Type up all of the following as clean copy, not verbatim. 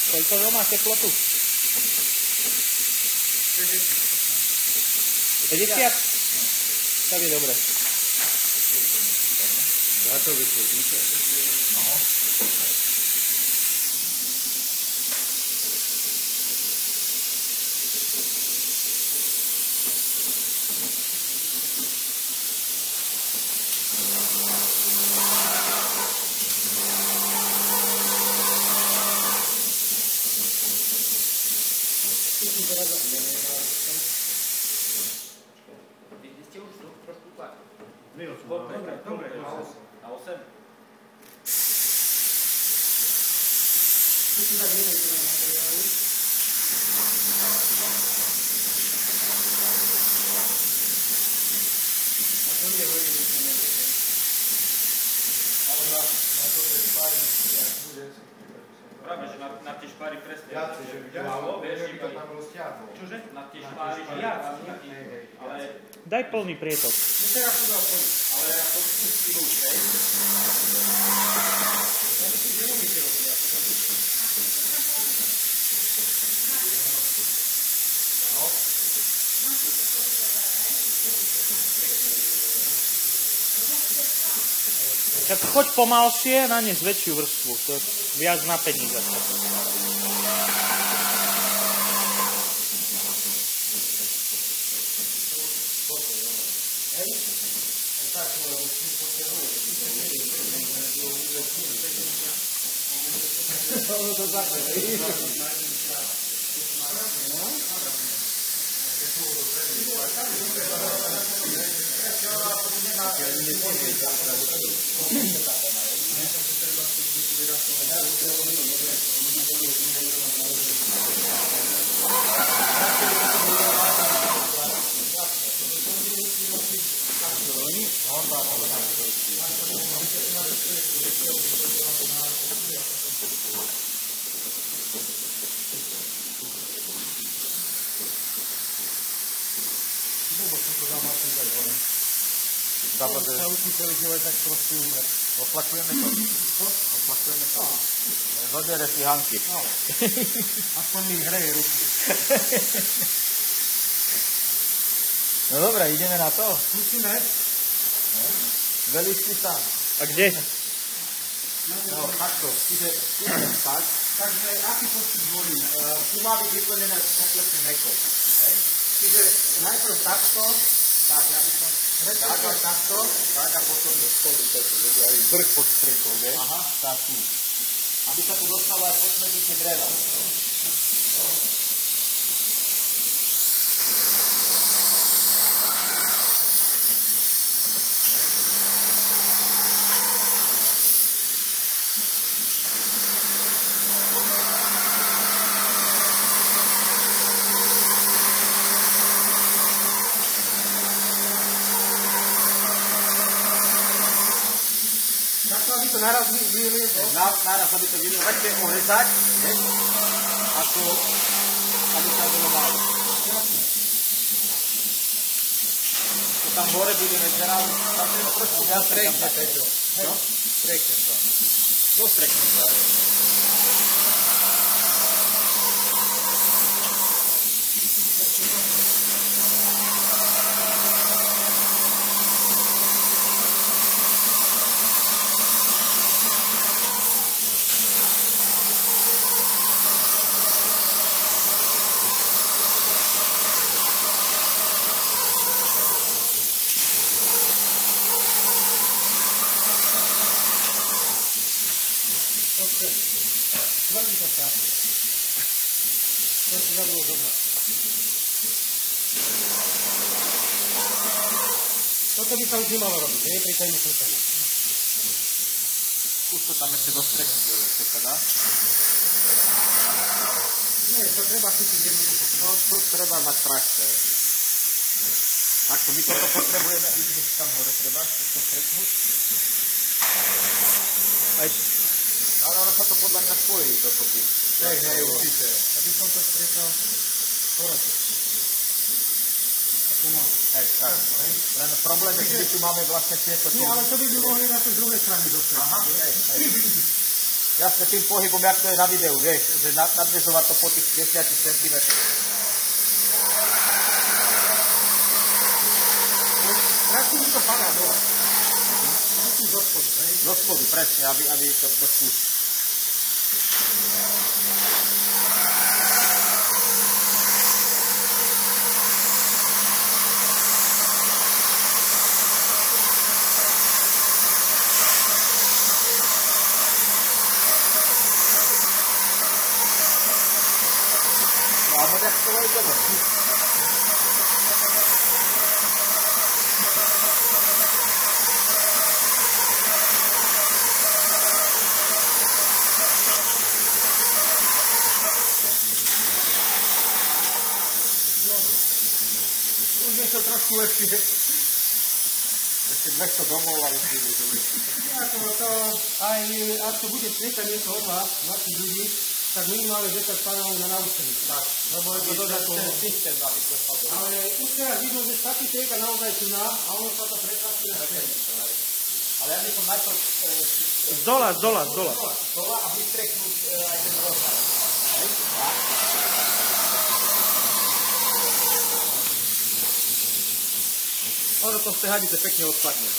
Koľko to má teplotu? 50? Tak je dobre. Ja to vyslúžite. No. Vy ste už trošku tlak. Dobre, na 8. Tu si tak jednej strany materiály. A to je veľmi dobre nebude. ale na to tej špári, jak bude, Práve, že na tie špáry presne. viacej, že by malo, vieš, by to tam rozťahlo. Čože? Na tie špáry viac. Ale Daj plný prietok. Teraz to dá plný. ale ako skynúť, hej? Ja by si veľmi široký, ako to bude. Tak choď pomalšie, nanes väčšiu vrstvu. To je viac napení zase. Hej? Tak, lebo si potrebuje. Ono to začne, hej? Sa učí celý život tak proste umrieť. Oplakujeme to. Oplakujeme to. Zodere si Hanky. Aspoň mi hreje ruky. No dobré, ideme na to. Skúsime. Velíš si sám. A kde? No, takto. Čiže tak. Takže aký postup volíme? Tu má byť vyplnené kompletne meko. Čiže najprv takto, tak ja by som tak a takto, tak a potom do spodu, takže aj vrch pod striekou, vieš? Aha, tak tu. Aby sa tu dostalo aj pod medzi dreva. Takto, aby to naraz vyliezlo. Naraz, aby to videlo, začne orezať, vieš? Ako, aby sa bolo málo. To tam hore budeme zerať, tam treba trošku viac Strekne, Peťo. No? Strekne to. No, strekne sa. Tvrdí to strašne. To si zabudol zobrať. Toto by sa už nemalo robiť, nie? Pri tajne krútení. Skús to tam ešte dostreknúť, ešte sa dá. Nie, to treba chytiť jednoducho. No, to treba mať praxe. Takto, my toto potrebujeme, vidíte, tam hore treba to stretnúť. No ale ono sa to podľa mňa spojí dokopy. Hej, určite. Aby som to stretol porate. Hej, tak. Len problém je, že tu máme vlastne tieto... Nie, ale to by sme mohli na tej druhej strane dostať. Aha, hej. Jasne, tým pohybom, jak to je na videu, vieš, že nadväzovať to po tých 10 cm. Radku mi to padá dole. Tu zo spodu, hej? Do spodu, presne, aby to trošku... No, ale jak to ideme. Už je to trošku lepšie. Ešte 200 domov a už bude dobrý. Aj ak to bude sliekať niečo od vás, vašich ľudí, tak minimálne 10 panelov na naučení. Tak. Lebo je to dosť ako... systém, aby to spadlo. Ale už teraz vidno, že stačí slieka naozaj tu na a ono sa to pretlačí na stenu. Ale ja by som najprv Zdola. dola a vystreknúť aj ten rozhľad. Hej? Tak. Ono to z tej hadice pekne odpadne.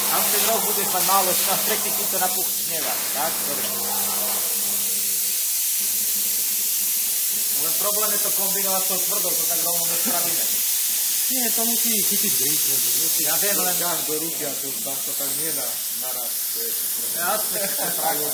Tam ten roh budeš mať málo, na strekni si to napuchneva. Tak, dobre. Len problém je to kombinovať s tou tvrdou, to tak rovno nespravíme. Nie, to musí chytiť grip. Ja viem, len... Dáš do ruky a to tak nedá naraz. Jasne, to je pravda.